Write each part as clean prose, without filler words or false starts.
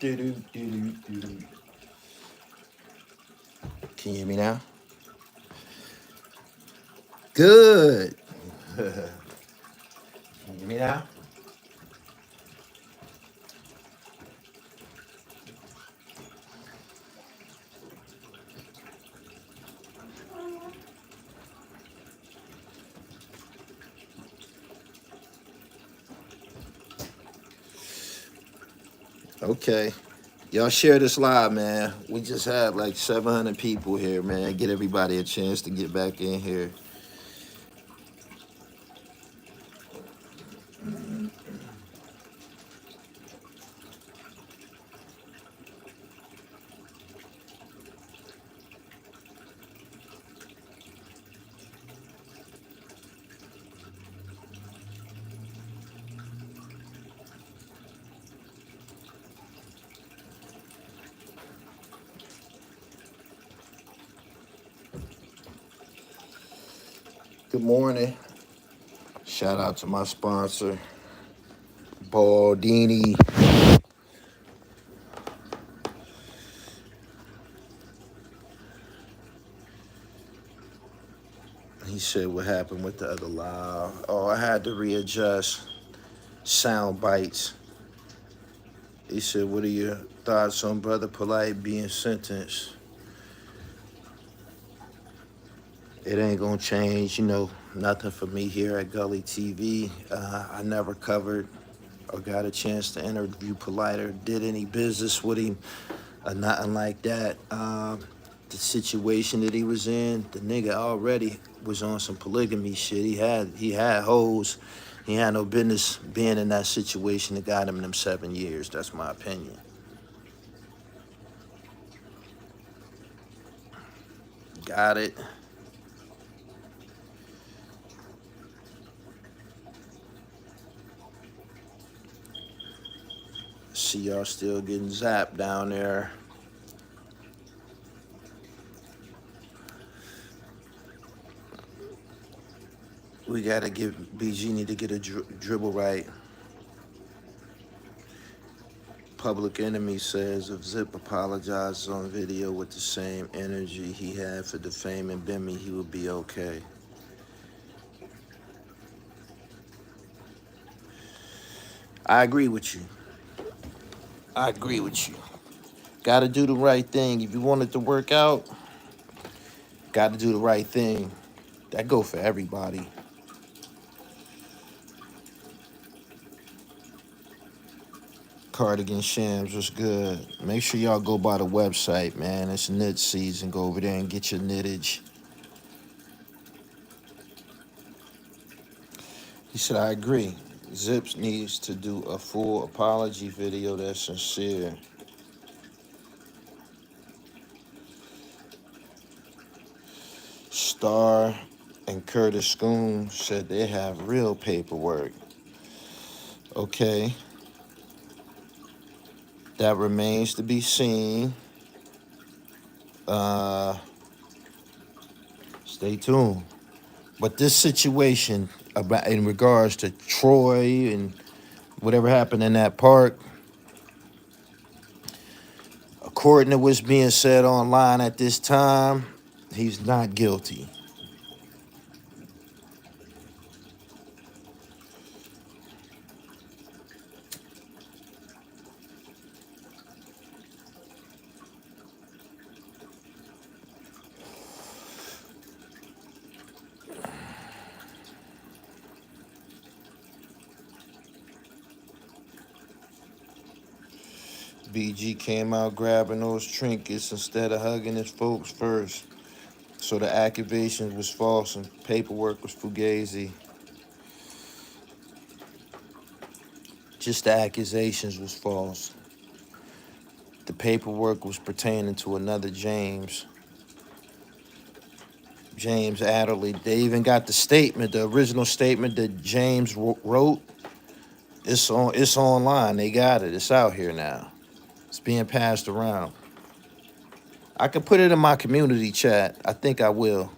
Can you hear me now? Good. Can you hear me now? Okay. Y'all share this live, man. We just had like 700 people here, man. Get everybody a chance to get back in here. Good morning. Shout out to my sponsor, Baldini. He said what happened with the other live. Oh, I had to readjust sound bites. He said, what are your thoughts on Brother Polight being sentenced? It ain't gonna change, you know, nothing for me here at Gully TV. I never covered or got a chance to interview Polight or did any business with him or nothing like that. The situation that he was in, the nigga already was on some polygamy shit. He had hoes. He had no business being in that situation that got him them 7 years. That's my opinion. Got it. See y'all still getting zapped down there. We gotta give BG need to get a dribble right. Public Enemy says if Zip apologizes on video with the same energy he had for defaming Bimmy, he would be okay. I agree with you. I agree with you. Gotta do the right thing. If you want it to work out, gotta do the right thing. That go for everybody. Cardigan Shams was good. Make sure y'all go by the website, man. It's knit season. Go over there and get your knittage. He said, I agree. Zips needs to do a full apology video that's sincere. Star and Curtis Schoon said they have real paperwork. Okay. That remains to be seen. Stay tuned. But this situation about in regards to Troy and whatever happened in that park, according to what's being said online at this time, he's not guilty. BG came out grabbing those trinkets instead of hugging his folks first. So the activation was false and paperwork was fugazi. Just the accusations was false. The paperwork was pertaining to another James Adderley. They even got the statement, the original statement that James wrote. It's online. They got it. It's out here now. It's being passed around. I could put it in my community chat. I think I will.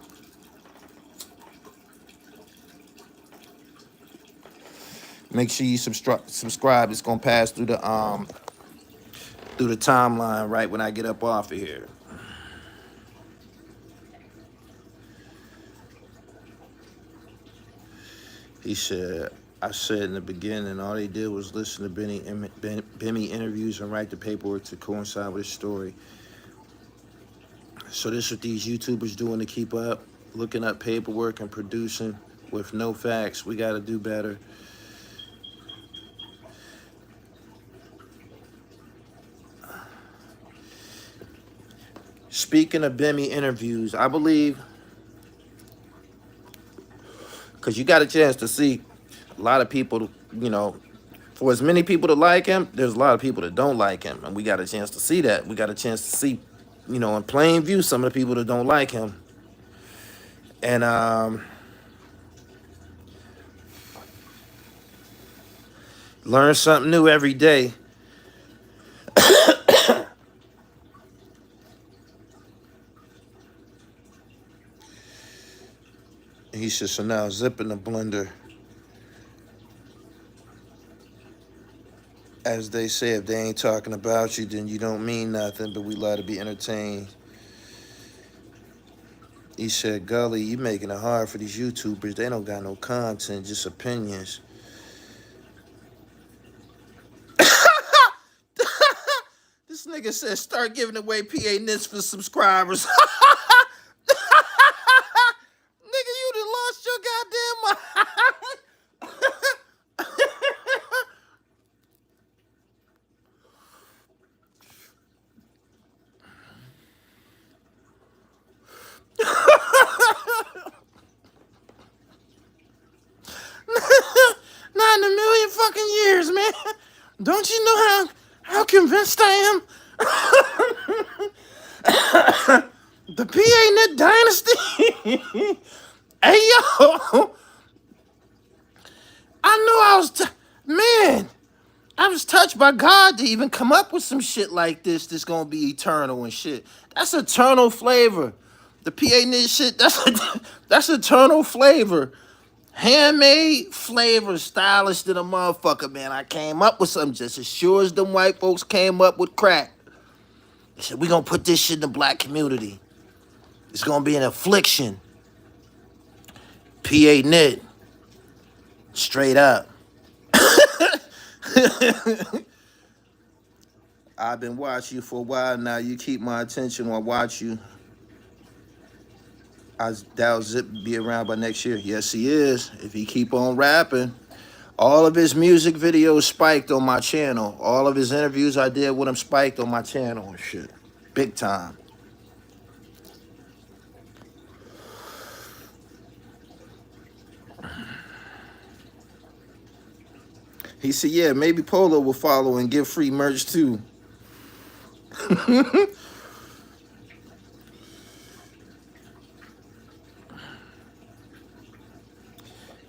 Make sure you subscribe. It's gonna pass through the through the timeline right when I get up off of here. He said, I said in the beginning, all they did was listen to Bimmy interviews and write the paperwork to coincide with his story. So this is what these YouTubers doing to keep up, looking up paperwork and producing with no facts. We got to do better. Speaking of Bimmy interviews, I believe, because you got a chance to see a lot of people, you know, for as many people that like him, there's a lot of people that don't like him. And we got a chance to see that. We got a chance to see, you know, in plain view, some of the people that don't like him. And learn something new every day. He said, so now zip in the blender. As they say, if they ain't talking about you, then you don't mean nothing, but we love to be entertained. He said, Gully, you making it hard for these YouTubers. They don't got no content, just opinions. This nigga said, start giving away PA nits for subscribers. Nigga, you done lost your goddamn mind. Not in a million fucking years, man. Don't you know how convinced I am? The PA Net Dynasty. Hey, yo. I knew I was, man, I was touched by God to even come up with some shit like this that's gonna be eternal and shit. That's eternal flavor. The PA Net shit, that's eternal flavor. Handmade flavor, stylish to the motherfucker, man. I came up with something just as sure as them white folks came up with crack. They said, we gonna put this shit in the black community. It's gonna be an affliction. PA Net. Straight up. I've been watching you for a while now. You keep my attention while I watch you. I doubt Zip be around by next year. Yes, he is. If he keep on rapping. All of his music videos spiked on my channel. All of his interviews I did with him spiked on my channel and shit. Big time. He said, yeah, maybe Polo will follow and give free merch too.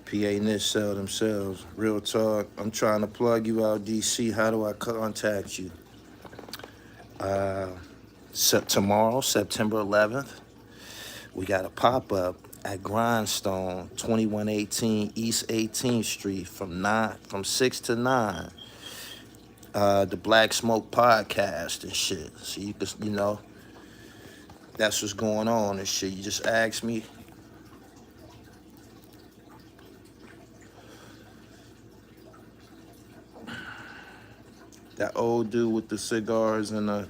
PA Niche sell themselves. Real talk. I'm trying to plug you out, DC. How do I contact you? Tomorrow, September 11th, we got a pop-up at Grindstone, 2118 East 18th Street from 6 to 9. The Black Smoke Podcast and shit. So you can, you know, that's what's going on and shit. You just ask me. That old dude with the cigars and the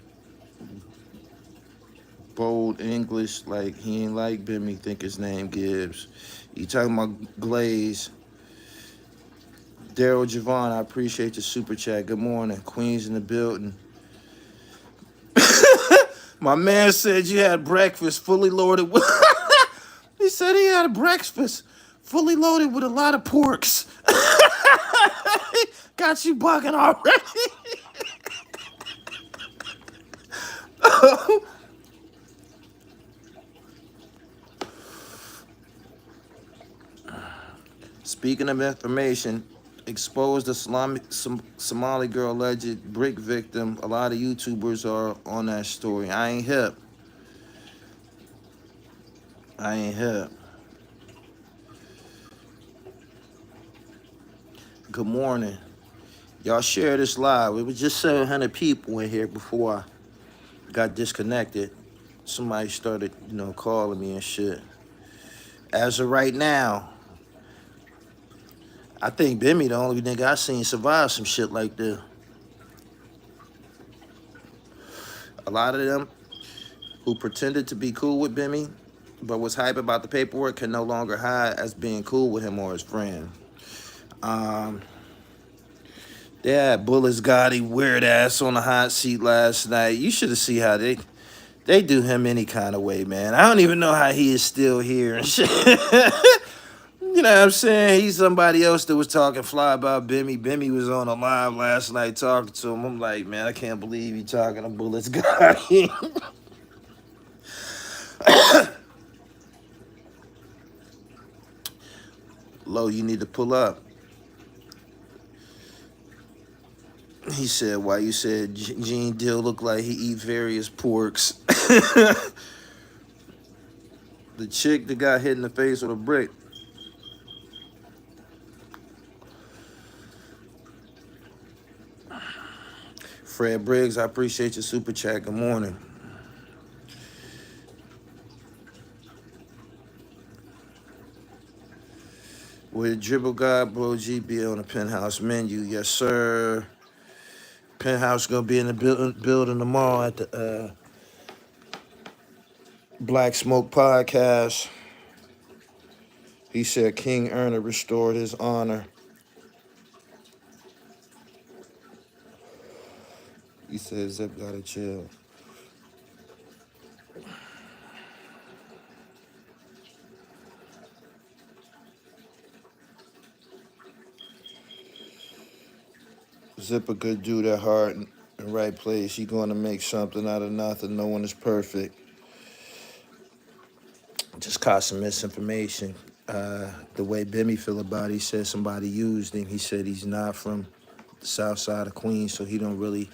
bold English, like he ain't like Bimmy, think his name Gibbs. You talking about Glaze. Daryl Javon, I appreciate the super chat. Good morning. Queens in the building. My man said you had breakfast fully loaded with... He said he had a breakfast fully loaded with a lot of porks. Got you bugging already. Speaking of information, exposed the Somali girl alleged brick victim. A lot of YouTubers are on that story. I ain't hip. Good morning. Y'all share this live. It was just 700 people in here before I got disconnected. Somebody started, calling me and shit. As of right now, I think Bimmy the only nigga I seen survive some shit like this. A lot of them who pretended to be cool with Bimmy, but was hype about the paperwork, can no longer hide as being cool with him or his friend. They had Bullets Gotti weird ass on the hot seat last night. You should have seen how they do him any kind of way, man. I don't even know how he is still here and shit. You know what I'm saying? He's somebody else that was talking fly about Bimmy. Bimmy was on a live last night talking to him. I'm like, man, I can't believe you talking to Bullets Gotti. Lo, you need to pull up. He said, why you said Gene Deal look like he eat various porks. The chick that got hit in the face with a brick. Fred Briggs, I appreciate your super chat. Good morning. With Dribble God, Bro GB on the Penthouse menu. Yes, sir. Penthouse gonna be in the building tomorrow at the Black Smoke Podcast. He said King Erner restored his honor. He said Zip gotta chill. Zip a good dude at heart and right place. He gonna make something out of nothing. No one is perfect. Just caught some misinformation. The way Bimmy feel about it, he said somebody used him. He said he's not from the south side of Queens, so he don't really,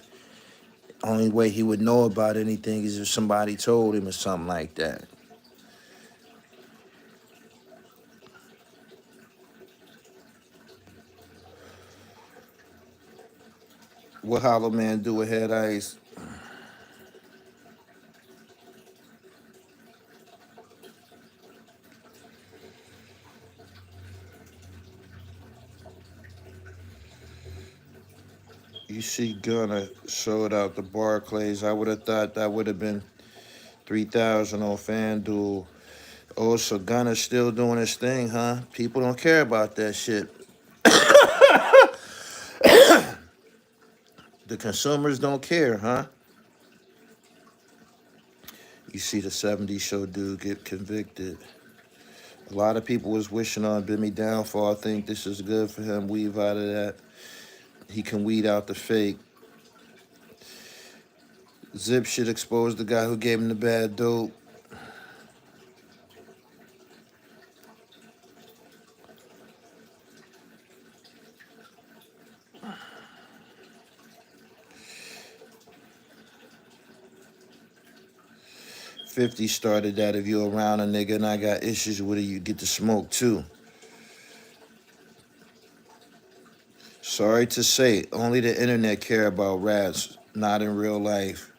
only way he would know about anything is if somebody told him or something like that. What Hollow Man do with Head Ice? You see Gunna sold out the Barclays. I would have thought that would have been 3,000 on FanDuel. Oh, so Gunna's still doing his thing, huh? People don't care about that shit. The consumers don't care, huh? You see the 70s show dude get convicted. A lot of people was wishing on Bimmy downfall. I think this is good for him. Weave out of that. He can weed out the fake. Zip should expose the guy who gave him the bad dope. $50 started that if you're around a nigga and I got issues with it, you get to smoke too. Sorry to say, only the internet care about rats, not in real life.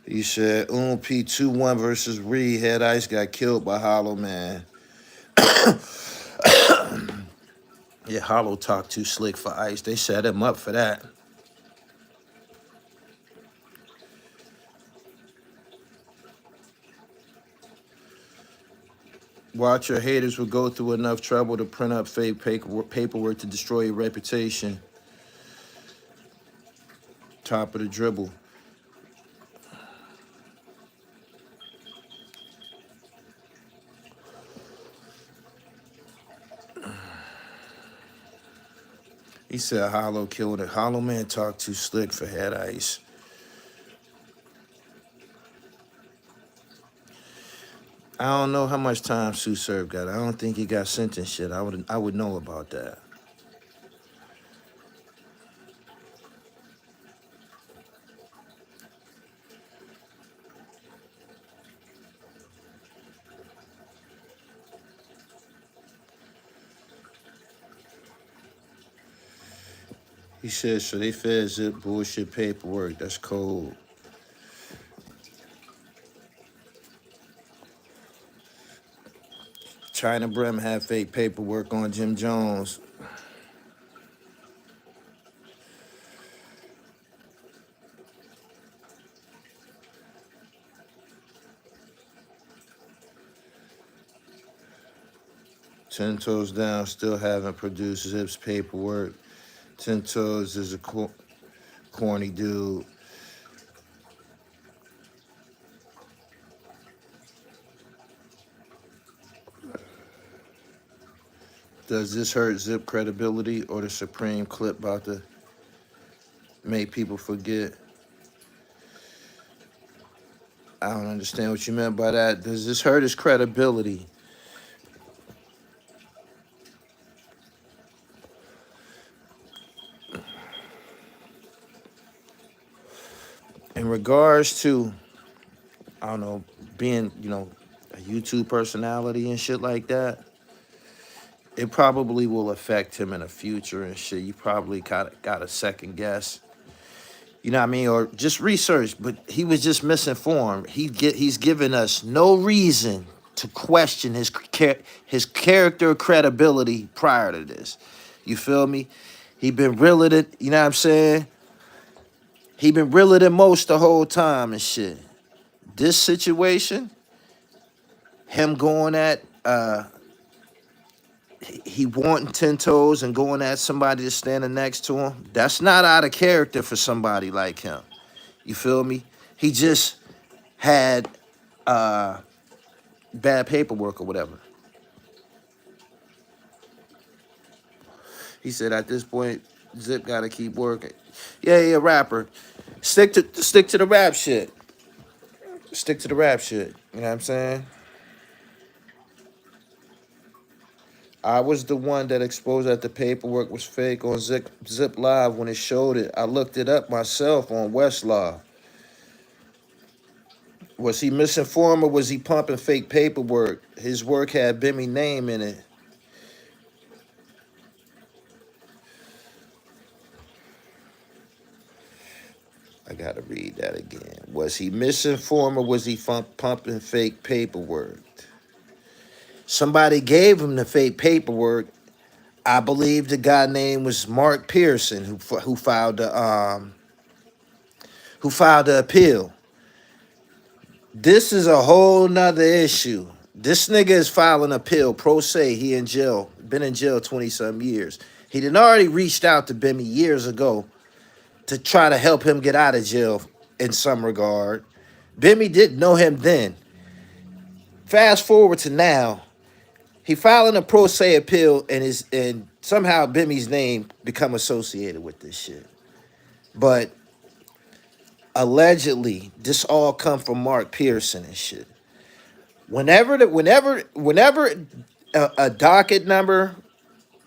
He said, P21 versus Reed, Head Ice got killed by Hollow Man. Yeah, Hollow talked too slick for Ice. They set him up for that. Watch your haters will go through enough trouble to print up fake paperwork to destroy your reputation. Top of the dribble. He said Hollow killed it. Hollow Man talked too slick for Head Ice. I don't know how much time Sue Surf got. I don't think he got sentenced yet. I would know about that. He said, so they fed Zip bullshit paperwork. That's cold. China Brim had fake paperwork on Jim Jones. Ten Toes Down still haven't produced Zip's paperwork. Ten Toes is a corny dude. Does this hurt Zip credibility or the Supreme clip about to make people forget? I don't understand what you meant by that. Does this hurt his credibility? In regards to, I don't know, being, a YouTube personality and shit like that, it probably will affect him in the future and shit. You probably got a second guess. You know what I mean? Or just research, but he was just misinformed. He's given us no reason to question his character credibility prior to this. You feel me? He been realer than, you know what I'm saying? He been realer than most the whole time and shit. This situation, him going at he wanting 10 toes and going at somebody that's standing next to him, that's not out of character for somebody like him. You feel me? He just had bad paperwork or whatever. He said at this point, Zip gotta keep working. Yeah, rapper. Stick to the rap shit. Stick to the rap shit. You know what I'm saying? I was the one that exposed that the paperwork was fake on Zip Live when it showed it. I looked it up myself on Westlaw. Was he misinformed or was he pumping fake paperwork? His work had Bimmy name in it. I gotta read that again. Was he misinformed or was he pumping fake paperwork? Somebody gave him the fake paperwork. I believe the guy name was Mark Pearson, who filed the appeal. This is a whole nother issue. This nigga is filing appeal pro se. He in jail, been in jail 20-some years. He done already reached out to Bimmy years ago to try to help him get out of jail in some regard. Bimmy didn't know him then. Fast forward to now, he filing a pro se appeal and somehow Bimmy's name become associated with this shit. But allegedly, this all come from Mark Pearson and shit. Whenever a docket number,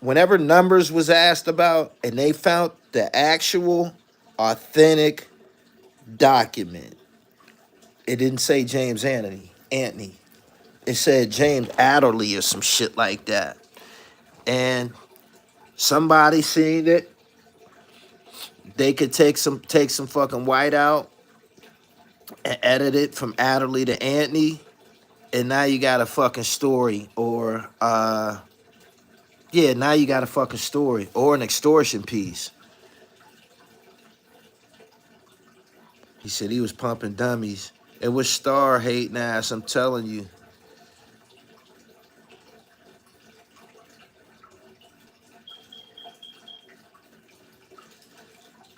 whenever numbers was asked about, and they found the actual authentic document, it didn't say James Anthony. It said James Adderley or some shit like that. And somebody seen it. They could take some fucking white out and edit it from Adderley to Anthony, and now you got a fucking story. Or now you got a fucking story or an extortion piece. He said he was pumping dummies. It was star hating ass, I'm telling you.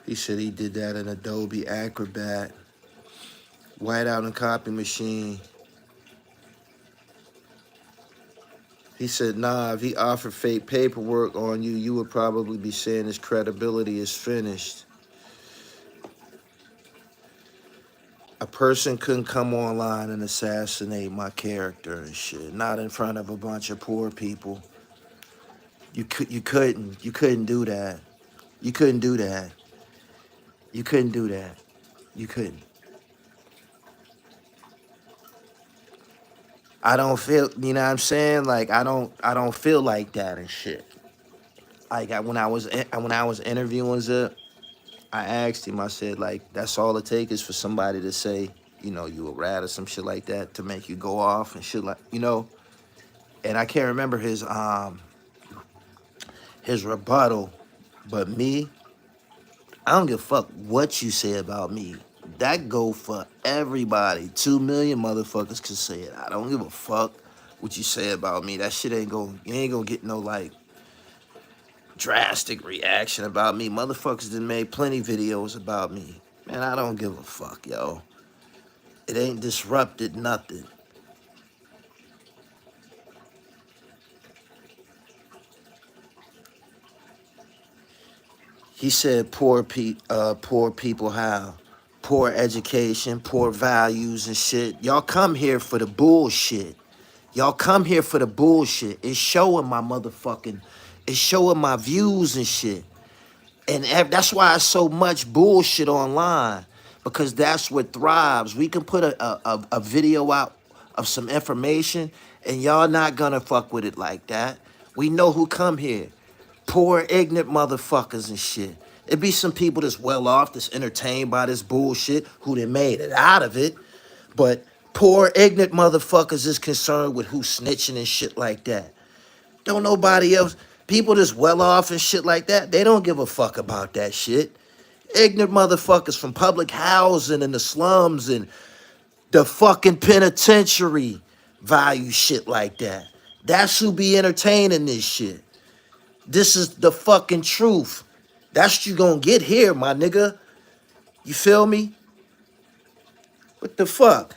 He said he did that in Adobe Acrobat. Whiteout and copy machine. He said, nah, if he offered fake paperwork on you, you would probably be saying his credibility is finished. A person couldn't come online and assassinate my character and shit. Not in front of a bunch of poor people. You couldn't do that. You couldn't do that. You couldn't do that. You couldn't. I don't feel, you know what I'm saying? Like I don't feel like that and shit. Like when I was interviewing Zip, I asked him. I said like, that's all it takes is for somebody to say, you know, you a rat or some shit like that to make you go off and shit like, you know. And I can't remember his rebuttal, but me, I don't give a fuck what you say about me. That go for everybody. 2 million motherfuckers can say it. I don't give a fuck what you say about me. That shit you ain't gonna get no like drastic reaction about me. Motherfuckers done made plenty videos about me. Man, I don't give a fuck, yo. It ain't disrupted nothing. He said poor people have poor education, poor values and shit. Y'all come here for the bullshit. Y'all come here for the bullshit. It's showing it's showing my views and shit. And that's why it's so much bullshit online, because that's what thrives. We can put a video out of some information and y'all not gonna fuck with it like that. We know who come here. Poor, ignorant motherfuckers and shit. It be some people that's well off, that's entertained by this bullshit, who done made it out of it. But poor, ignorant motherfuckers is concerned with who snitching and shit like that. Don't nobody else. People that's well off and shit like that, they don't give a fuck about that shit. Ignorant motherfuckers from public housing and the slums and the fucking penitentiary value shit like that. That's who be entertaining this shit. This is the fucking truth. That's what you gonna get here, my nigga. You feel me? What the fuck?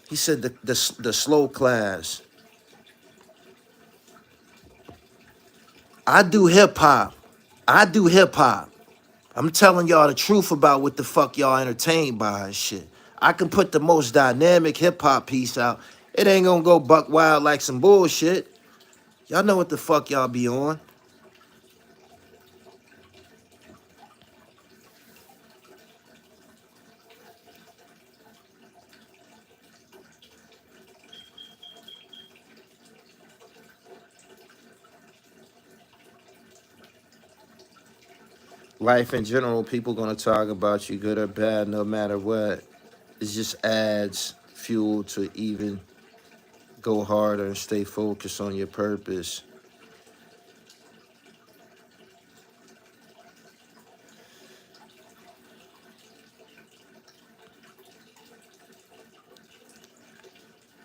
He said the slow class. I do hip hop. I do hip hop. I'm telling y'all the truth about what the fuck y'all entertained by and shit. I can put the most dynamic hip hop piece out. It ain't gonna go buck wild like some bullshit. Y'all know what the fuck y'all be on. Life in general, people gonna talk about you good or bad no matter what. It just adds fuel to even go harder and stay focused on your purpose.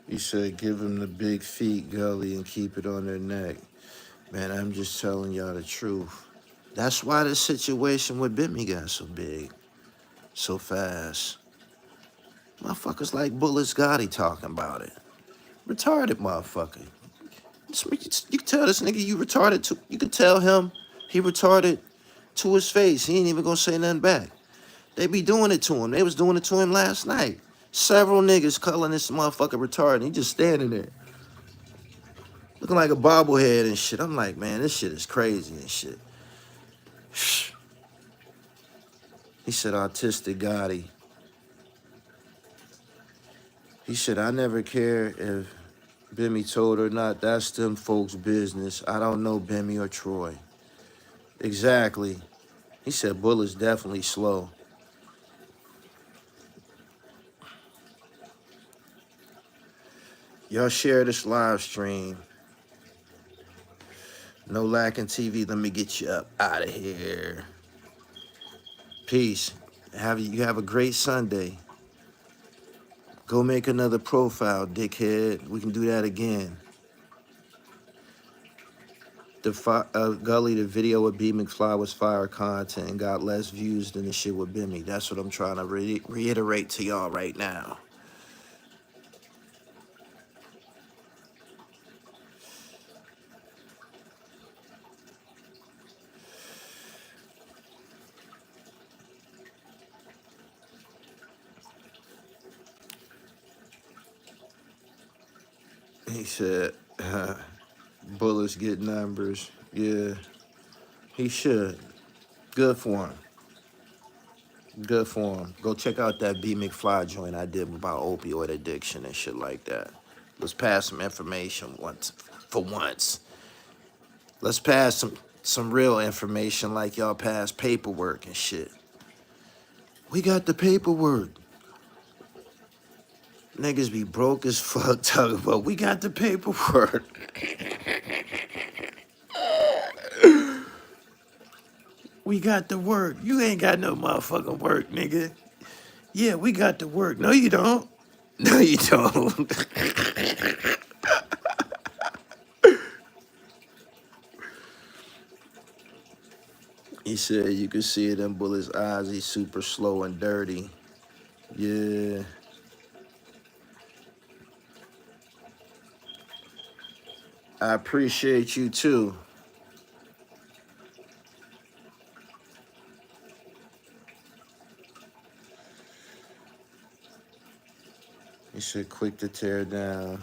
You said give them the big feet, Gully, and keep it on their neck. Man, I'm just telling y'all the truth. That's why the situation with Bimmy got so big, so fast. Motherfuckers like Bullets Gotti talking about it. Retarded motherfucker. You can tell this nigga you retarded too. You can tell him he retarded to his face. He ain't even gonna say nothing back. They be doing it to him. They was doing it to him last night. Several niggas calling this motherfucker retarded. He just standing there, looking like a bobblehead and shit. I'm like, man, this shit is crazy and shit. He said, autistic Gotti. He said, I never care if Bimmy told or not. That's them folks' business. I don't know Bimmy or Troy. Exactly. He said, Bullet's definitely slow. Y'all share this live stream. No lacking TV. Let me get you up out of here. Peace. You have a great Sunday. Go make another profile, dickhead. We can do that again. Gully, the video with B McFly was fire content and got less views than the shit with Bimmy. That's what I'm trying to reiterate to y'all right now. He said, bullets get numbers. Yeah, he should. Good for him. Good for him. Go check out that B McFly joint I did about opioid addiction and shit like that. Let's pass some information once for once. Let's pass some real information like y'all pass paperwork and shit. We got the paperwork. Niggas be broke as fuck talking about we got the paperwork. We got the work. You ain't got no motherfucking work, nigga. Yeah, we got the work. No, you don't. No, you don't. He said you could see it in Bullet's eyes. He's super slow and dirty. Yeah. I appreciate you too. He said quick to tear down.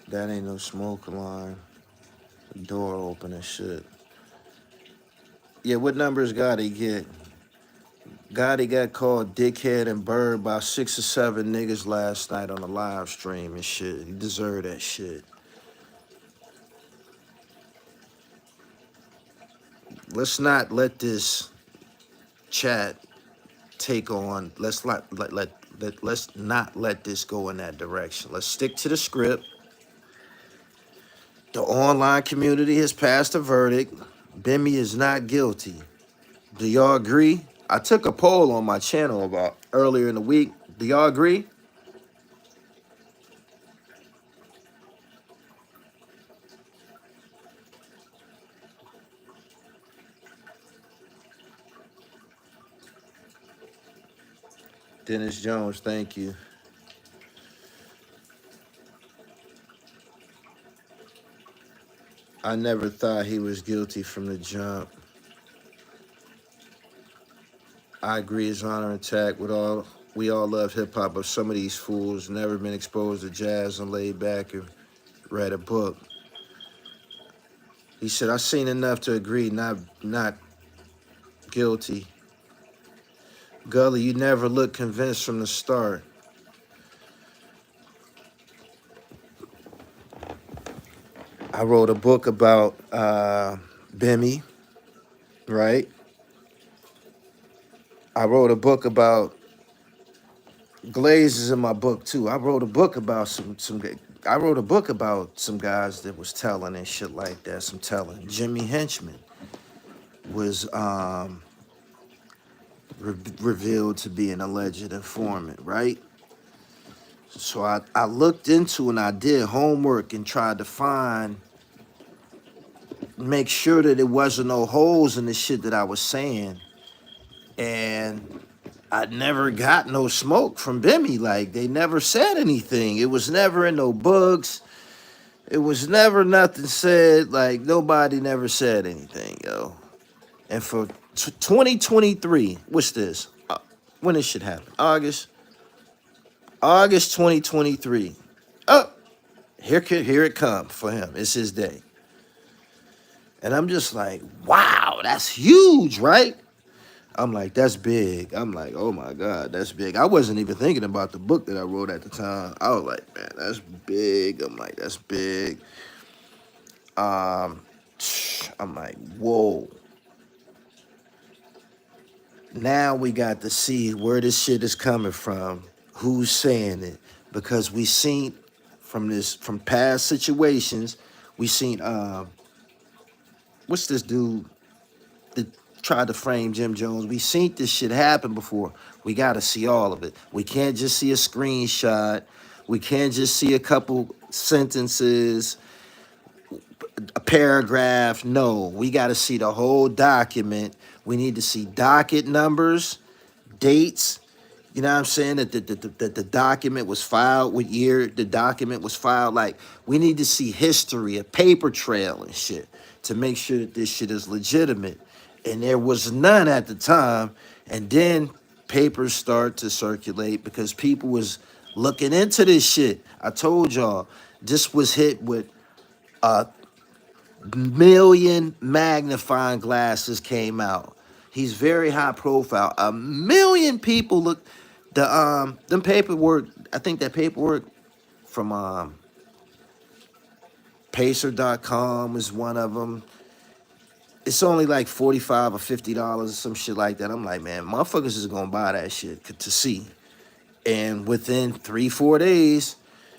That ain't no smoke alarm. Door open and shit. Yeah, what numbers Gotti get? Gotti got called dickhead and bird by 6 or 7 niggas last night on a live stream and shit. He deserved that shit. Let's not let this chat take on. Let's not let this go in that direction. Let's stick to the script. The online community has passed a verdict. Bimmy is not guilty. Do y'all agree? I took a poll on my channel about earlier in the week. Do y'all agree? Dennis Jones, thank you. I never thought he was guilty from the jump. I agree, his honor intact. We all love hip hop, but some of these fools never been exposed to jazz and laid back and read a book. He said, I seen enough to agree, not guilty. Gully, you never looked convinced from the start. I wrote a book about Bimmy, right? I wrote a book about Glaze is in my book too. I wrote a book about some guys that was telling and shit like that. Some telling. Jimmy Henchman was revealed to be an alleged informant, right? So I looked into and I did homework and tried to make sure that there wasn't no holes in the shit that I was saying. And I never got no smoke from Bimmy. Like, they never said anything. It was never in no books. It was never nothing said. Like, nobody never said anything, yo. And for 2023, what's this? When this shit happen? August 2023. Oh, here it come for him. It's his day. And I'm just like, wow, that's huge, right? I'm like, that's big. I'm like, oh my God, that's big. I wasn't even thinking about the book that I wrote at the time. I was like, man, that's big. I'm like, that's big. I'm like, whoa. Now we got to see where this shit is coming from, who's saying it, because we seen from past situations, we seen what's this dude that tried to frame Jim Jones? We seen this shit happen before. We got to see all of it. We can't just see a screenshot. We can't just see a couple sentences, a paragraph. No, we got to see the whole document. We need to see docket numbers, dates. You know what I'm saying? That the document was filed, what year the document was filed. Like, we need to see history, a paper trail and shit to make sure that this shit is legitimate. And there was none at the time. And then papers start to circulate because people was looking into this shit. I told y'all, this was hit with a million magnifying glasses came out. He's very high profile. A million people look. Them paperwork, I think that paperwork from Pacer.com is one of them. It's only like $45 or $50, some shit like that. I'm like, man, motherfuckers is gonna buy that shit to see. And within 3-4 days,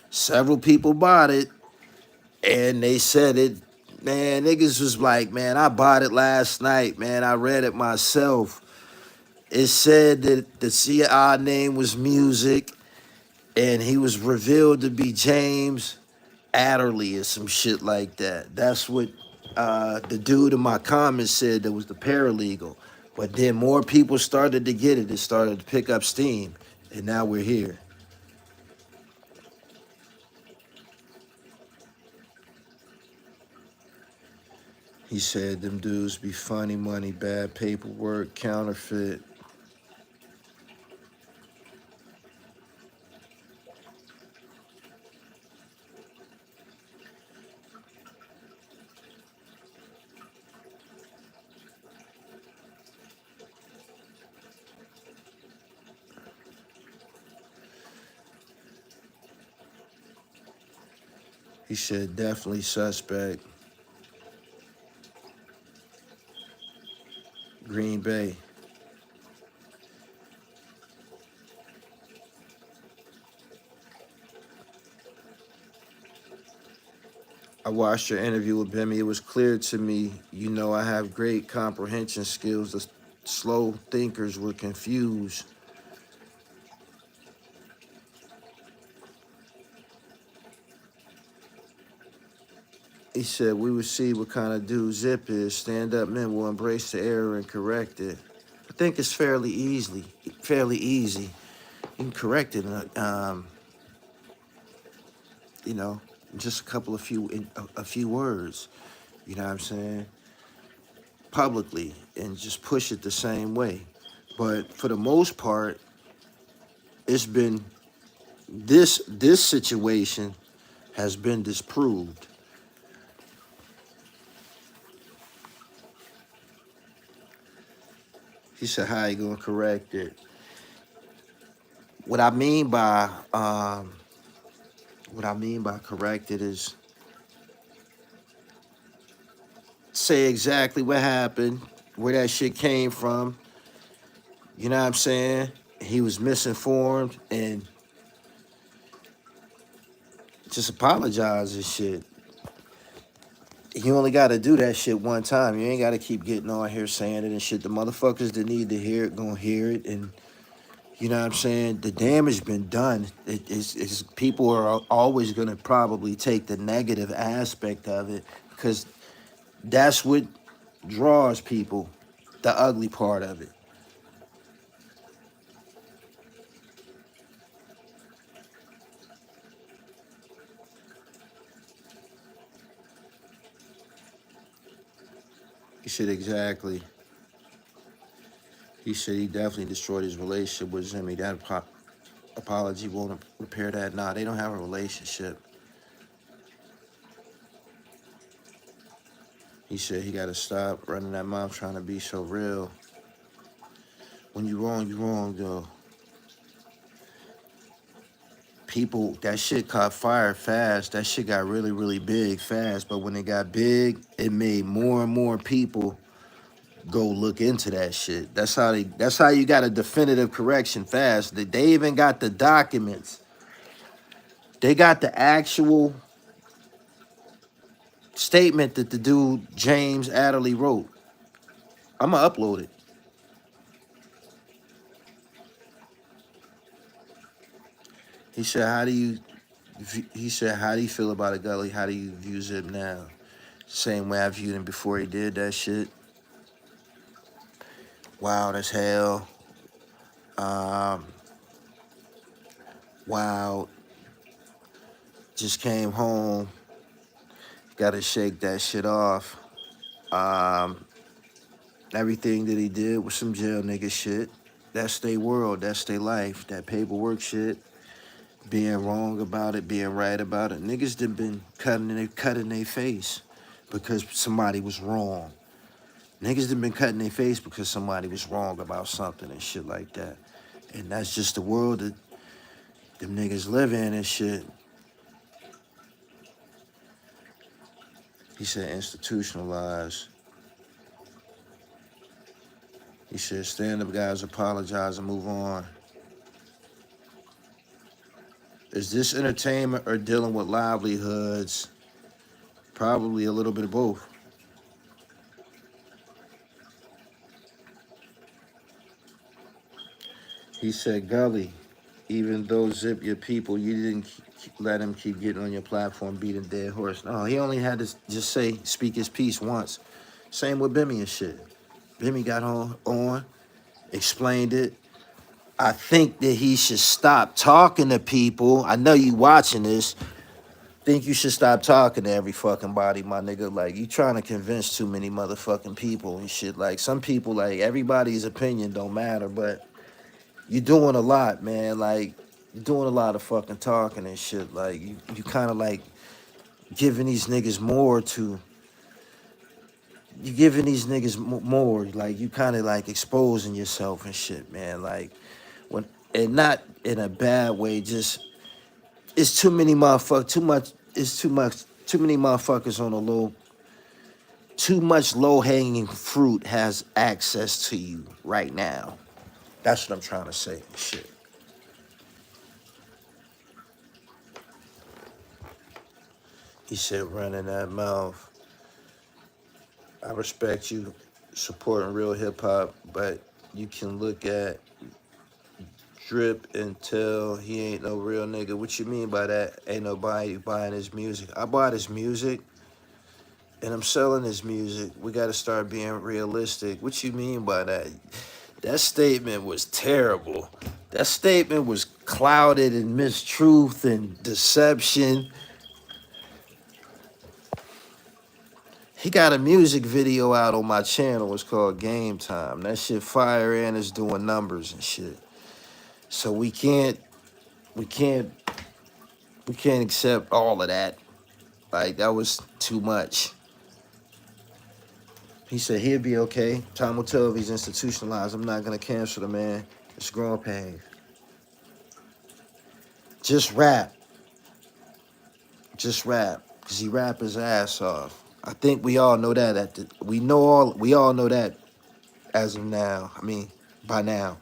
several people bought it, and they said it. Man, niggas was like, man, I bought it last night, man. I read it myself. It said that the CI name was Music, and he was revealed to be James Adderley or some shit like that. That's what the dude in my comments said that was the paralegal. But then more people started to get it. It started to pick up steam, and now we're here. He said them dudes be funny money, bad paperwork, counterfeit. He said definitely suspect. Green Bay. I watched your interview with Bimmy. It was clear to me, you know, I have great comprehension skills. The slow thinkers were confused. He said, we would see what kind of dude Zip is. Stand-up men will embrace the error and correct it. I think it's fairly easy. You can correct it, you know, in just a few words. You know what I'm saying? Publicly, and just push it the same way. But for the most part, it's been this situation has been disproved. He said, "How you gonna correct it?" What I mean by correct it is say exactly what happened, where that shit came from. You know what I'm saying? He was misinformed, and just apologize and shit. You only got to do that shit one time. You ain't got to keep getting on here saying it and shit. The motherfuckers that need to hear it gonna hear it, and you know what I'm saying? The damage been done. It's people are always gonna probably take the negative aspect of it because that's what draws people, the ugly part of it. He said exactly. He said he definitely destroyed his relationship with Jimmy. That apology won't repair that. Nah, they don't have a relationship. He said he got to stop running that mouth trying to be so real. When you wrong, though. People, that shit caught fire fast. That shit got really, really big fast. But when it got big, it made more and more people go look into that shit. That's how you got a definitive correction fast. They even got the documents. They got the actual statement that the dude James Adderley wrote. I'm gonna upload it. He said, how do you feel about it, Gully? How do you view Zip now? Same way I viewed him before he did that shit. Wild as hell. Um, wild. Just came home. Gotta shake that shit off. Um, everything that he did was some jail nigga shit. That's their world. That's their life. That paperwork shit. Being wrong about it, being right about it. Niggas done been cutting their face because somebody was wrong. Niggas done been cutting their face because somebody was wrong about something and shit like that. And that's just the world that them niggas live in and shit. He said institutionalized. He said stand-up guys apologize and move on. Is this entertainment or dealing with livelihoods? Probably a little bit of both. He said, Gully, even though Zip your people, you didn't let him keep getting on your platform beating dead horse. No, he only had to just speak his piece once. Same with Bimmy and shit. Bimmy got on, explained it. I think that he should stop talking to people. I know you watching this. Think you should stop talking to every fucking body, my nigga. Like, you trying to convince too many motherfucking people and shit. Like, some people, like, everybody's opinion don't matter, but you're doing a lot, man. Like, you're doing a lot of fucking talking and shit. Like, you kind of, like, giving these niggas more to... You giving these niggas more. Like, you kind of, like, exposing yourself and shit, man. Like, when... And not in a bad way, just... It's too many motherfuckers, too many motherfuckers on a low, too much low-hanging fruit has access to you right now. That's what I'm trying to say, shit. He said, running that mouth. I respect you supporting real hip-hop, but you can look at Drip and tell he ain't no real nigga. What you mean by that? Ain't nobody buying his music. I bought his music, and I'm selling his music. We got to start being realistic. What you mean by that? That statement was terrible. That statement was clouded in mistruth and deception. He got a music video out on my channel. It's called Game Time. That shit fire and it's doing numbers and shit. So we can't accept all of that. Like, that was too much. He said he'll be okay. Time will tell if he's institutionalized. I'm not gonna cancel the man. It's growing pains. Just rap. Just rap. Cause he rap his ass off. I think we all know that we all know that as of now. I mean, by now.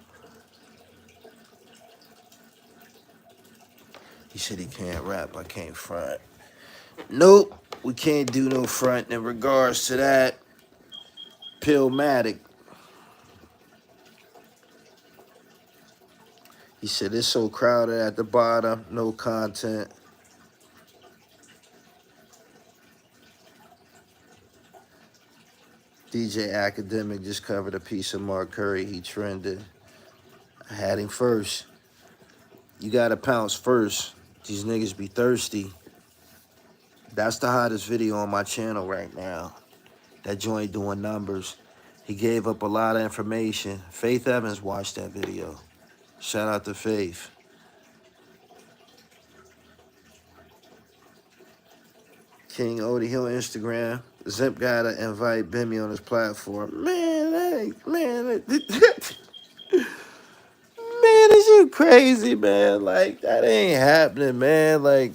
He said he can't rap, I can't front. Nope, we can't do no front in regards to that. Pillmatic. He said it's so crowded at the bottom, no content. DJ Academic just covered a piece of Mark Curry. He trended. I had him first. You gotta pounce first. These niggas be thirsty. That's the hottest video on my channel right now. That joint doing numbers. He gave up a lot of information. Faith Evans watched that video. Shout out to Faith. King Odie Hill Instagram. Zip gotta invite Bimmy on his platform. Man, man, is you crazy, man? Like, that ain't happening, man. Like,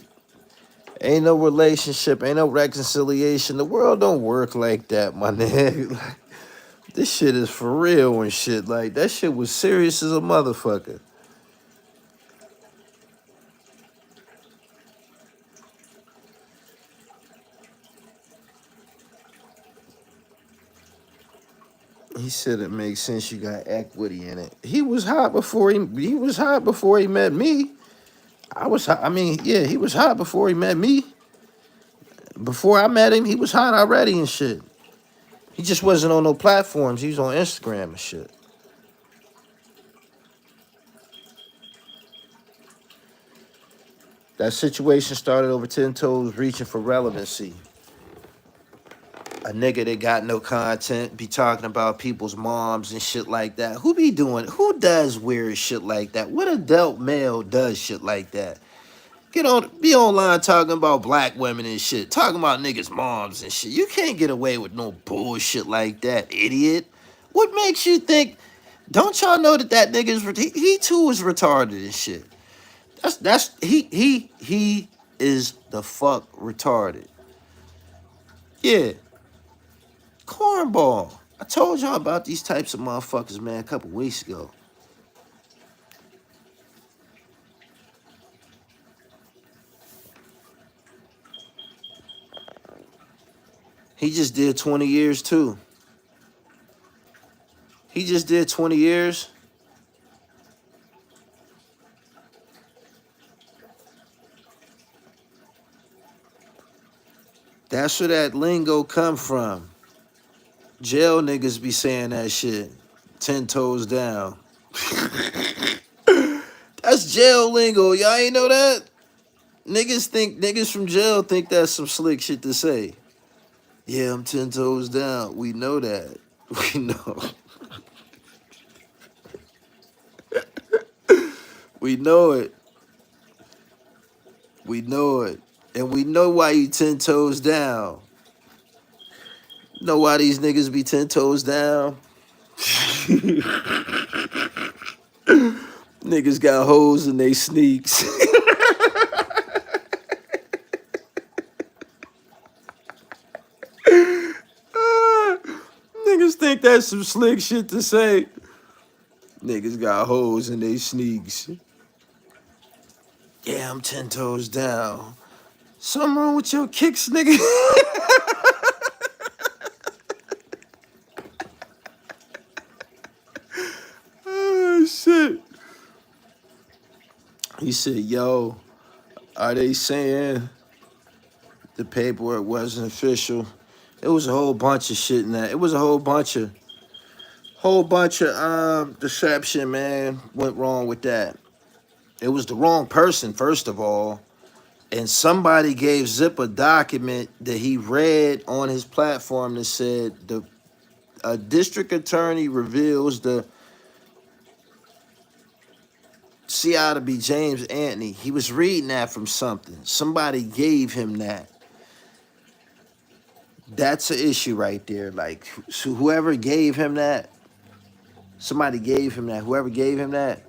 ain't no relationship, ain't no reconciliation. The world don't work like that, my nigga. Like, this shit is for real and shit. Like, that shit was serious as a motherfucker. He said it makes sense you got equity in it. He was hot before he met me. I was hot. I mean, yeah, he was hot before he met me. Before I met him, he was hot already and shit. He just wasn't on no platforms. He was on Instagram and shit. That situation started over 10 toes reaching for relevancy. A nigga that got no content be talking about people's moms and shit like that. Who does weird shit like that? What adult male does shit like that? Be online talking about black women and shit. Talking about niggas' moms and shit. You can't get away with no bullshit like that, idiot. What makes you think Don't y'all know that nigga's he too is retarded and shit. He is the fuck retarded. Yeah, cornball. I told y'all about these types of motherfuckers, man, a couple weeks ago. He just did 20 years too. He just did 20 years. That's where that lingo come from. Jail niggas be saying that shit. 10 toes down. That's jail lingo. Y'all ain't know that? Niggas from jail think that's some slick shit to say. Yeah, I'm 10 toes down. We know that. We know. We know it. We know it. And we know why you 10 toes down. Know why these niggas be 10 toes down? Niggas got holes in they sneaks. Niggas think that's some slick shit to say. Niggas got holes in they sneaks. Yeah, I'm 10 toes down. Something wrong with your kicks, nigga? Oh, shit. He said, yo, are they saying the paperwork wasn't official? It was a whole bunch of shit in that. It was a whole bunch of deception, man. Went wrong with that. It was the wrong person, first of all. And somebody gave Zip a document that he read on his platform that said a district attorney reveals the CI to be James Anthony. He was reading that from something. Somebody gave him that. That's an issue right there. Like, so whoever gave him that, somebody gave him that. Whoever gave him that,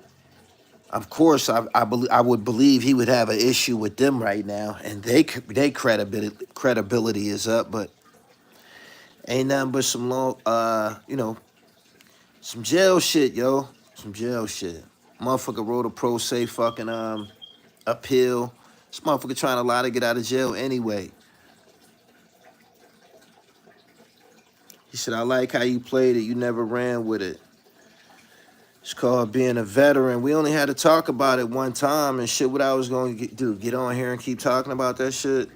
of course, I would believe he would have an issue with them right now, and they credibility is up. But ain't nothing but some long, some jail shit, yo, some jail shit. Motherfucker wrote a pro se fucking appeal. This motherfucker trying to lie to get out of jail anyway. He said, I like how you played it. You never ran with it. It's called being a veteran. We only had to talk about it one time and shit. What I was going to do, get on here and keep talking about that shit?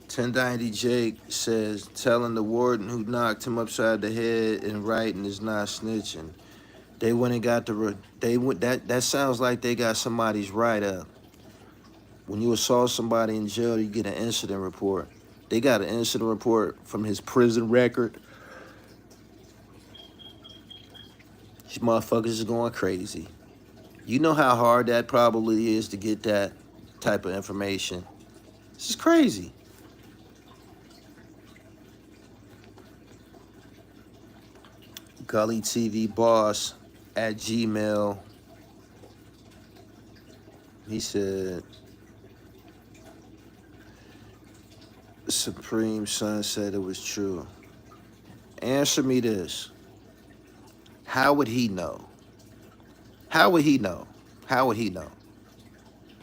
$10.90 Jake says, telling the warden who knocked him upside the head in writing is not snitching. They went and got that sounds like they got somebody's write up. When you assault somebody in jail, you get an incident report. They got an incident report from his prison record. These motherfuckers is going crazy. You know how hard that probably is to get that type of information. This is crazy. Gully TV Boss at Gmail. He said, Supreme Son said it was true. Answer me this. How would he know? How would he know? How would he know?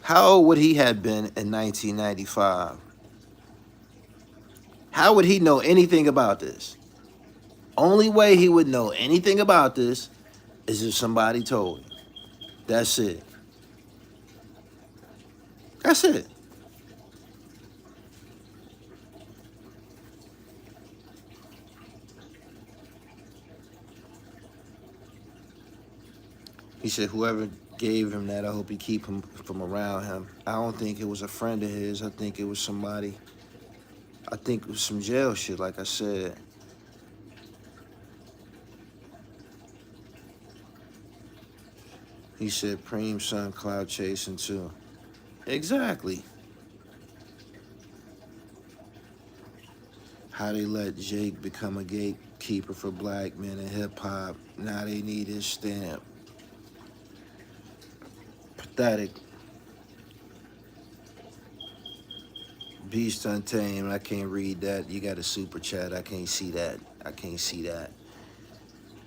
How old would he have been in 1995? How would he know anything about this? Only way he would know anything about this is if somebody told him. That's it. That's it. He said, whoever gave him that, I hope he keep him from around him. I don't think it was a friend of his. I think it was somebody. I think it was some jail shit, like I said. He said, Preem son cloud chasing too. Exactly. How they let Jake become a gatekeeper for black men in hip-hop. Now they need his stamp. Pathetic. Beast Untamed, I can't read that. You got a super chat, I can't see that. I can't see that.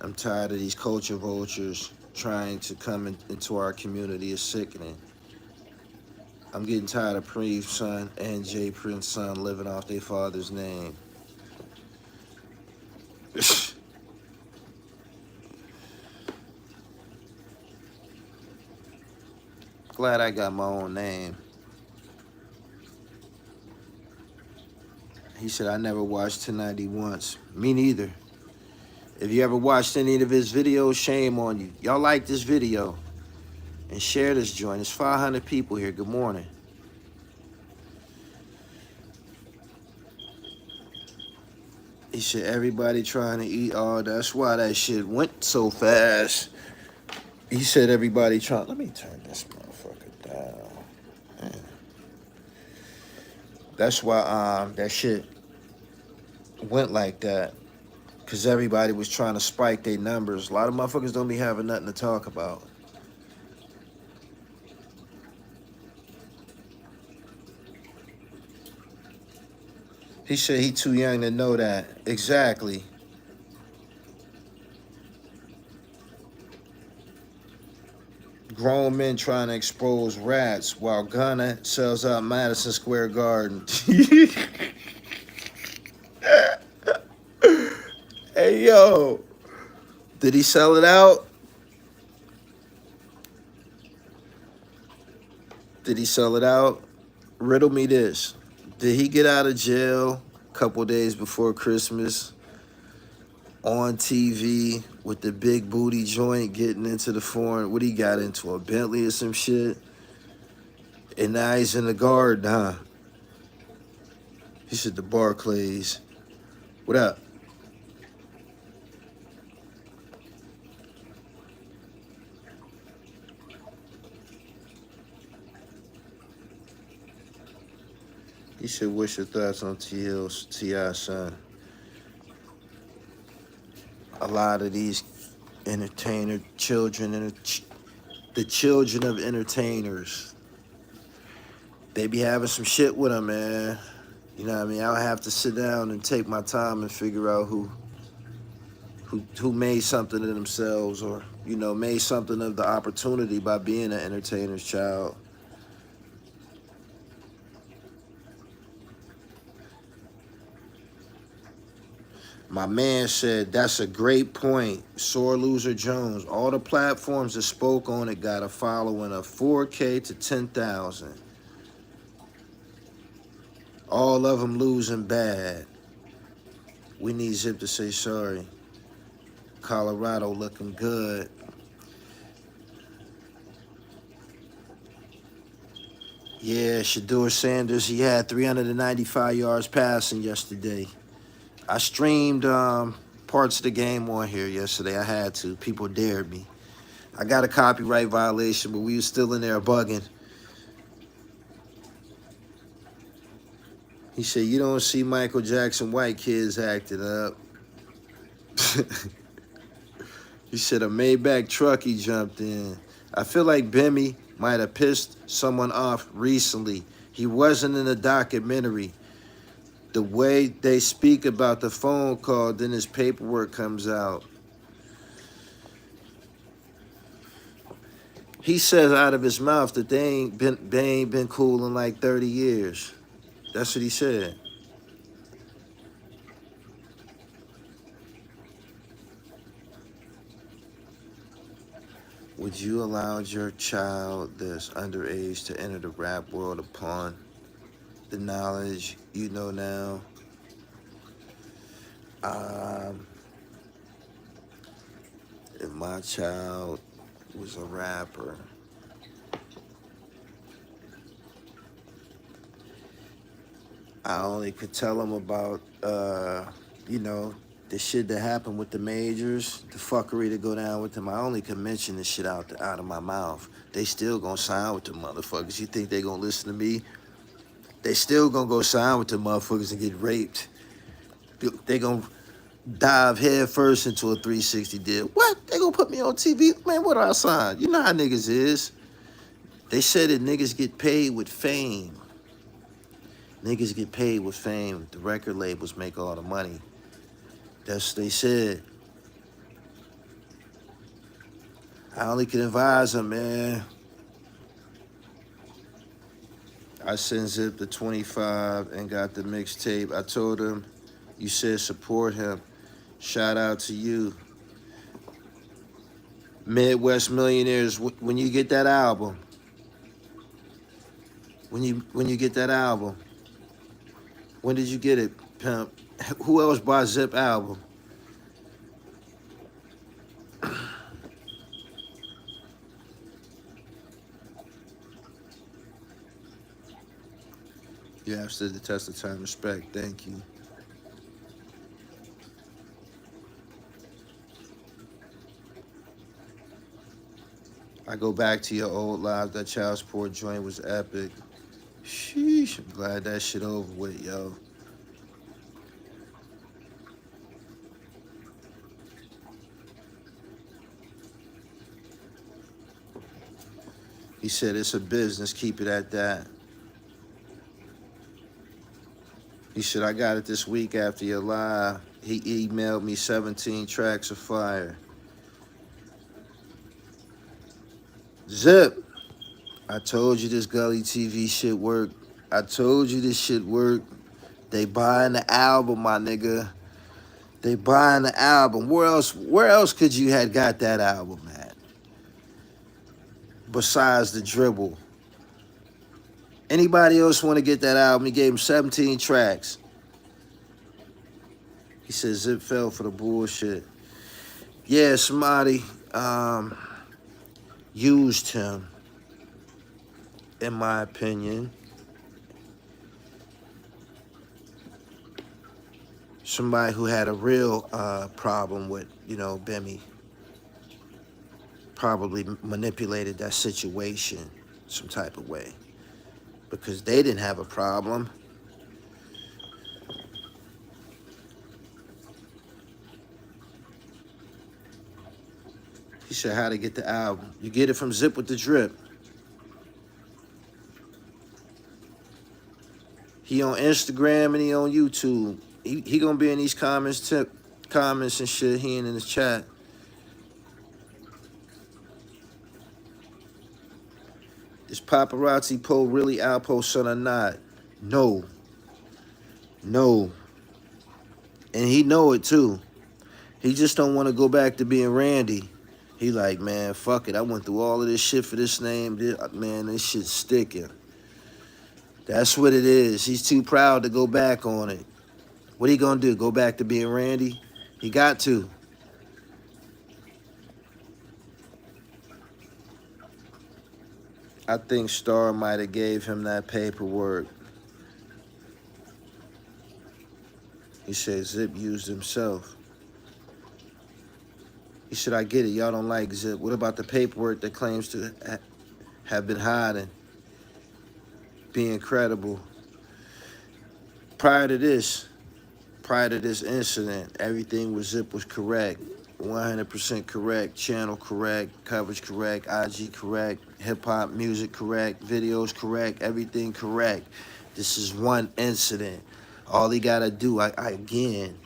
I'm tired of these culture vultures trying to come into our community. It's sickening. I'm getting tired of Pre's son and Jay Prince's son living off their father's name. Glad I got my own name. He said, I never watched 1090 once. Me neither. If you ever watched any of his videos, shame on you. Y'all like this video and share this joint. There's 500 people here. Good morning. He said, everybody trying to eat. Oh, that's why that shit went so fast. He said, everybody trying. Let me turn this motherfucker down. Man. That's why that shit went like that. Because everybody was trying to spike their numbers. A lot of motherfuckers don't be having nothing to talk about. He said he too young to know that. Exactly. Grown men trying to expose rats while Gunna sells out Madison Square Garden. Hey, yo. Did he sell it out? Did he sell it out? Riddle me this. Did he get out of jail a couple days before Christmas on TV with the big booty joint getting into the foreign? What he got into, a Bentley or some shit? And now he's in the garden, huh? He said the Barclays. What up? He said, what's your thoughts on T.I., son? A lot of these entertainer children, the children of entertainers, they be having some shit with them, man. You know what I mean? I'll have to sit down and take my time and figure out who made something of themselves, or, you know, made something of the opportunity by being an entertainer's child. My man said, that's a great point. Sore Loser Jones. All the platforms that spoke on it got a following of 4K to 10,000. All of them losing bad. We need Zip to say sorry. Colorado looking good. Yeah, Shedeur Sanders, he had 395 yards passing yesterday. I streamed parts of the game on here yesterday. I had to. People dared me. I got a copyright violation, but we were still in there bugging. He said, you don't see Michael Jackson white kids acting up. He said a Maybach truck he jumped in. I feel like Bimmy might have pissed someone off recently. He wasn't in the documentary. The way they speak about the phone call, then his paperwork comes out. He says out of his mouth that they ain't been cool in like 30 years. That's what he said. Would you allow your child that's underage to enter the rap world upon the knowledge you know now? If my child was a rapper, I only could tell him about, you know, the shit that happened with the majors, the fuckery to go down with them. I only could mention this shit out of my mouth. They still gonna sign with the motherfuckers. You think they gonna listen to me? They still gonna go sign with the motherfuckers and get raped. They gonna dive head first into a 360 deal. What? They gonna put me on TV? Man, what do I sign? You know how niggas is. They said that niggas get paid with fame. Niggas get paid with fame. The record labels make all the money. That's what they said. I only can advise them, man. I sent Zip the 25 and got the mixtape. I told him, you said support him. Shout out to you. Midwest Millionaires, when you get that album, when you get that album, when did you get it, pimp? Who else bought Zip album? You have stood the test of time. Respect. Thank you. I go back to your old live. That child support joint was epic. Sheesh. I'm glad that shit over with, yo. He said it's a business. Keep it at that. He said, I got it this week after your live. He emailed me 17 tracks of fire. Zip, I told you this Gully TV shit work. I told you this shit work. They buying the album, my nigga. They buying the album. Where else could you had got that album at? Besides the dribble. Anybody else want to get that album? He gave him 17 tracks. He said Zip fell for the bullshit. Yeah, somebody used him, in my opinion. Somebody who had a real problem with, Bemmy. Probably manipulated that situation some type of way. Because they didn't have a problem. He said how to get the album. You get it from Zip with the Drip. He on Instagram and he on YouTube. He gonna be in these comments and shit. He ain't in his chat. Is paparazzi Poe really Alpo's son or not? No. No. And he know it too. He just don't want to go back to being Randy. He like, man, fuck it. I went through all of this shit for this name. Man, this shit's sticking. That's what it is. He's too proud to go back on it. What he gonna do? Go back to being Randy? He got to. I think Star might have gave him that paperwork. He said Zip used himself. He said, I get it. Y'all don't like Zip. What about the paperwork that claims to have been hiding? Being credible. Prior to this incident, everything with Zip was correct. 100% correct. Channel correct. Coverage correct. IG correct. Hip-hop music correct. Videos correct. Everything correct. This is one incident. All he got to do, again,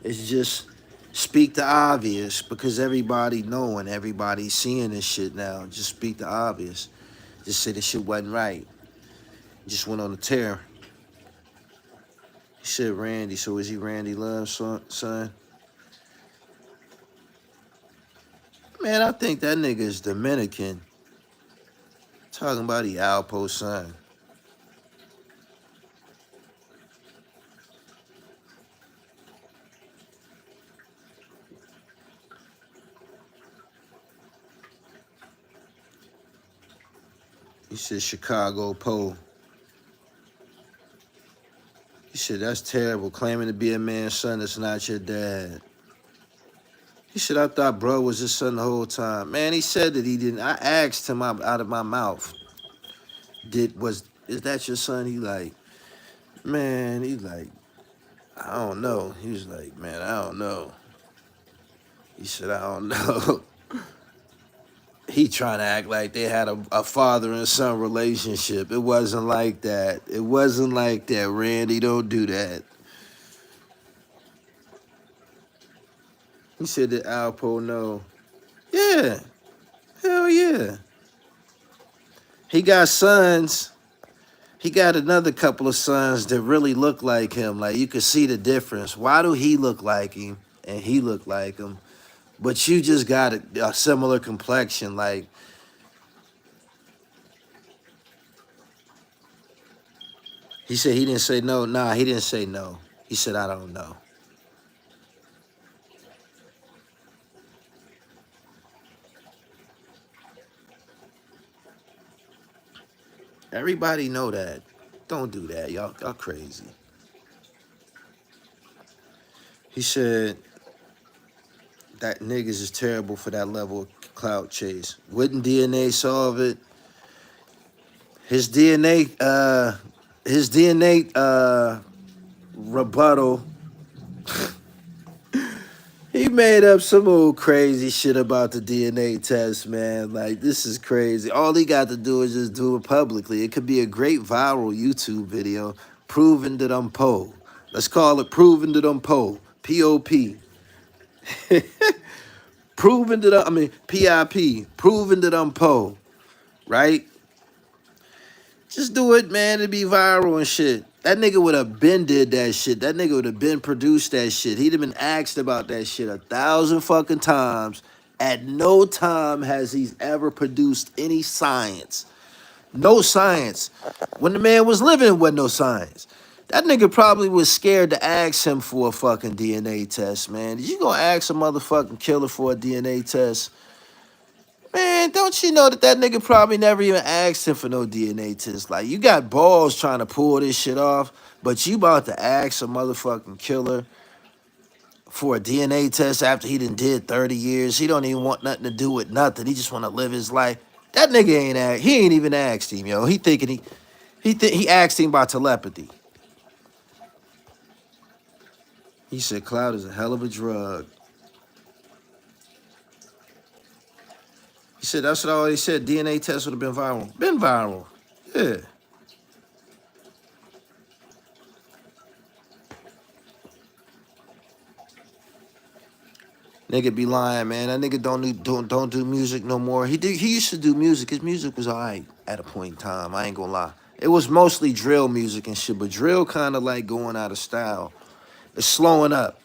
is just speak the obvious, because everybody knowing, everybody seeing this shit now. Just speak the obvious. Just say this shit wasn't right. Just went on a tear. He said Randy, so is he Randy Love's son? Man, I think that nigga is Dominican. Talking about he Alpo's son. He said Chicago Poe. He said, that's terrible, claiming to be a man's son that's not your dad. He said, I thought bro was his son the whole time. Man, he said that he didn't. I asked him out of my mouth, is that your son? He like, man, he like, I don't know. He was like, man, I don't know. He said, I don't know. He trying to act like they had a father and son relationship. It wasn't like that. It wasn't like that, Randy. Don't do that. He said that Alpo no. Yeah. Hell yeah. He got sons. He got another couple of sons that really look like him. Like you could see the difference. Why do he look like him and he look like him? But you just got a similar complexion. Like he said he didn't say no. Nah, he didn't say no. He said, I don't know. Everybody know that. Don't do that. Y'all crazy. He said that niggas is terrible for that level of clout chase. Wouldn't DNA solve it? His DNA rebuttal. He made up some old crazy shit about the DNA test, man. Like, this is crazy. All he got to do is just do it publicly. It could be a great viral YouTube video proving that I'm Po. Let's call it proving that I'm Po. P-O-P. Proving that P-I-P. Proving that I'm Po. Right? Just do it, man. It'd be viral and shit. That nigga would have been did that shit. That nigga would have been produced that shit. He'd have been asked about that shit 1,000 fucking times. At no time has he ever produced any science. No science. When the man was living, there wasn't no science. That nigga probably was scared to ask him for a fucking DNA test, man. Did you gonna ask a motherfucking killer for a DNA test? Man, don't you know that that nigga probably never even asked him for no DNA test? Like, you got balls trying to pull this shit off, but you about to ask a motherfucking killer for a DNA test after he done did 30 years. He don't even want nothing to do with nothing. He just want to live his life. That nigga he ain't even asked him, yo. He thinking he asked him about telepathy. He said cloud is a hell of a drug. He said that's what I always said. DNA test would have been viral. Been viral. Yeah. Nigga be lying, man. That nigga don't do music no more. He used to do music. His music was alright at a point in time. I ain't gonna lie. It was mostly drill music and shit, but drill kind of like going out of style. It's slowing up.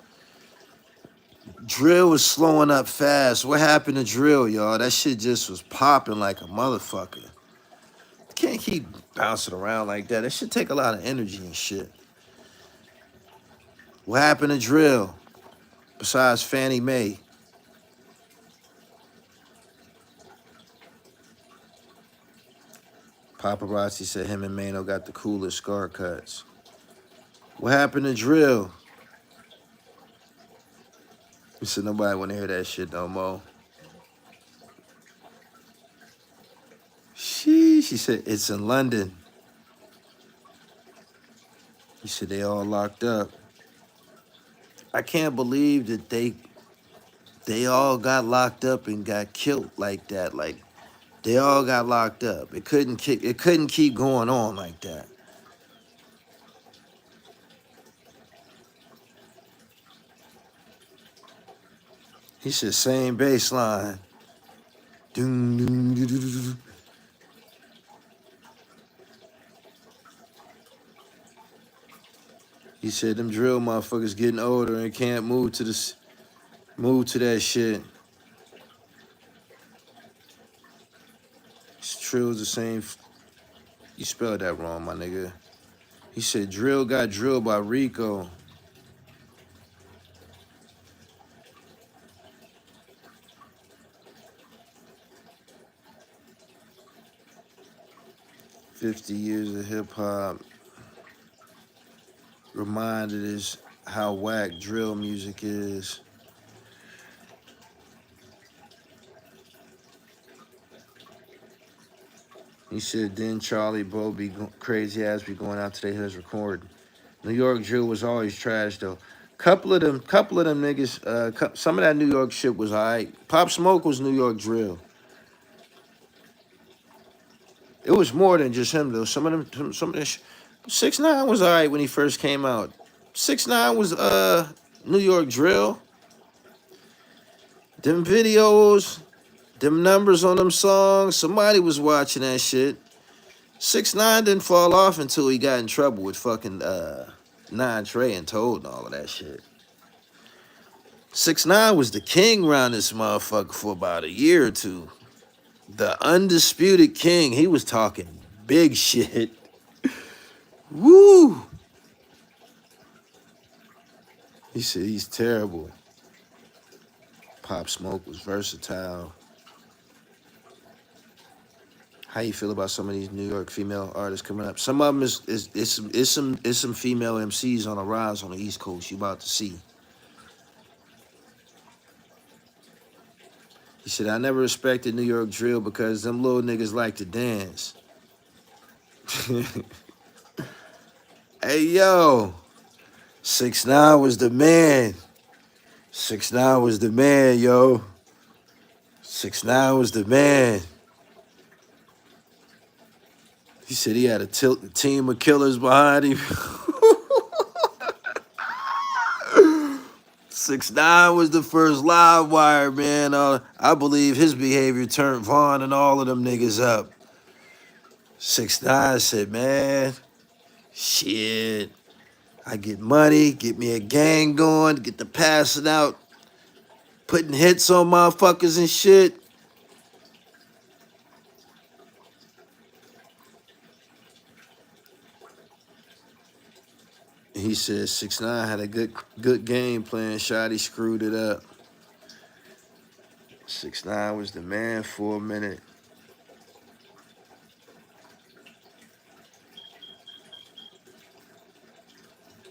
Drill was slowing up fast. What happened to drill, y'all? That shit just was popping like a motherfucker. Can't keep bouncing around like that. That should take a lot of energy and shit. What happened to drill? Besides Fannie Mae. Paparazzi said him and Mano got the coolest scar cuts. What happened to drill? He said nobody want to hear that shit no more. She said it's in London. He said they all locked up. I can't believe that they all got locked up and got killed like that. Like they all got locked up. It couldn't keep going on like that. He said same baseline. Doom, doom, doo, doo, doo, doo. He said them drill motherfuckers getting older and can't move to that shit. Trill's the same. You spelled that wrong, my nigga. He said drill got drilled by Rico. "50 years of hip hop reminded us how whack drill music is." He said then Charlie Bo be crazy ass be going out to their hoods recording. New York drill was always trash though. Couple of them niggas. Some of that New York shit was alright. Pop Smoke was New York drill. It was more than just him though. Some of that. 6ix9ine was alright when he first came out. 6ix9ine was New York drill. Them videos, them numbers on them songs. Somebody was watching that shit. 6ix9ine didn't fall off until he got in trouble with fucking Nine Trey and Toad and all of that shit. 6ix9ine was the king around this motherfucker for about a year or two. The undisputed king. He was talking big shit. Woo! He said he's terrible. Pop Smoke was versatile. How you feel about some of these New York female artists coming up? Some of them is some female MCs on the rise on the East Coast. You about to see. He said, I never respected New York drill because them little niggas like to dance. Hey, yo. 6ix9ine was the man. 6ix9ine was the man, yo. 6ix9ine was the man. He said he had a team of killers behind him. 6ix9ine was the first live wire, man. I believe his behavior turned Vaughn and all of them niggas up. 6ix9ine said, man, shit, I get money, get me a gang going, get the passing out, putting hits on motherfuckers and shit. He said 6ix9ine had a good game plan. Shotty screwed it up. 6ix9ine was the man for a minute.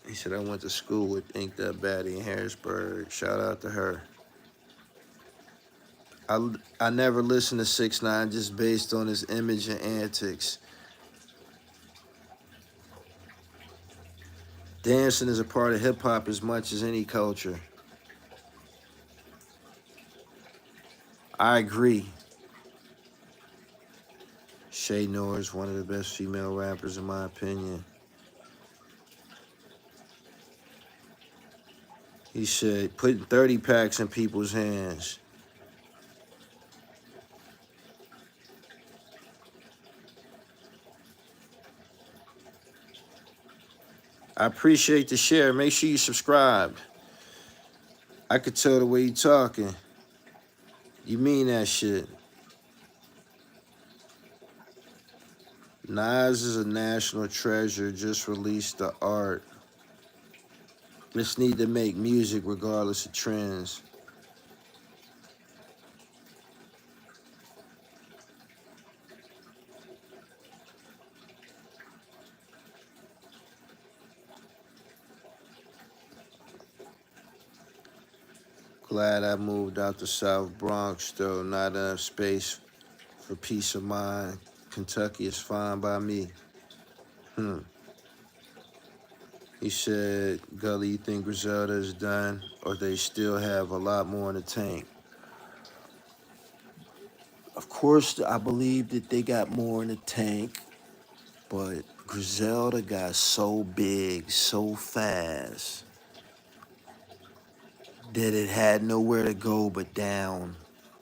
He said, I went to school with Ink That Baddie in Harrisburg. Shout out to her. I never listened to 6ix9ine just based on his image and antics. Dancing is a part of hip-hop as much as any culture. I agree. Shay Noor is one of the best female rappers in my opinion. He said, putting 30 packs in people's hands. I appreciate the share. Make sure you subscribe. I could tell the way you talking. You mean that shit. Nas is a national treasure. Just released the art. Just need to make music regardless of trends. Glad I moved out the South Bronx, though. Not enough space for peace of mind. Kentucky is fine by me. He said, Gully, you think Griselda is done, or they still have a lot more in the tank? Of course, I believe that they got more in the tank, but Griselda got so big, so fast, that it had nowhere to go but down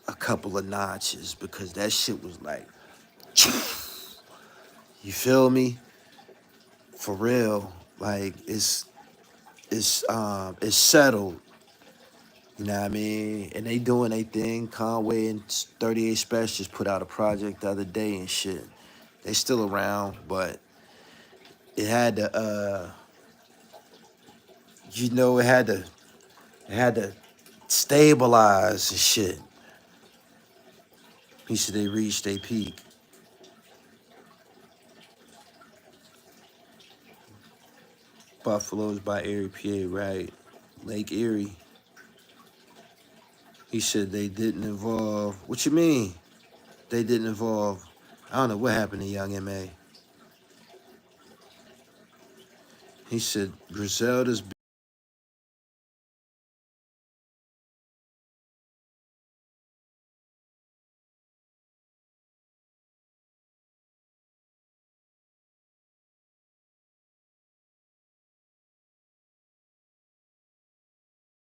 a couple of notches because that shit was like, you feel me? For real, like it's settled. You know what I mean? And they doing their thing. Conway and 38 Special just put out a project the other day and shit. They still around, but it had to, it had to stabilize and shit. He said they reached their peak. Buffalo's by Erie, PA, right? Lake Erie. He said they didn't involve. What you mean? They didn't involve. I don't know what happened to Young M.A. He said, Griselda's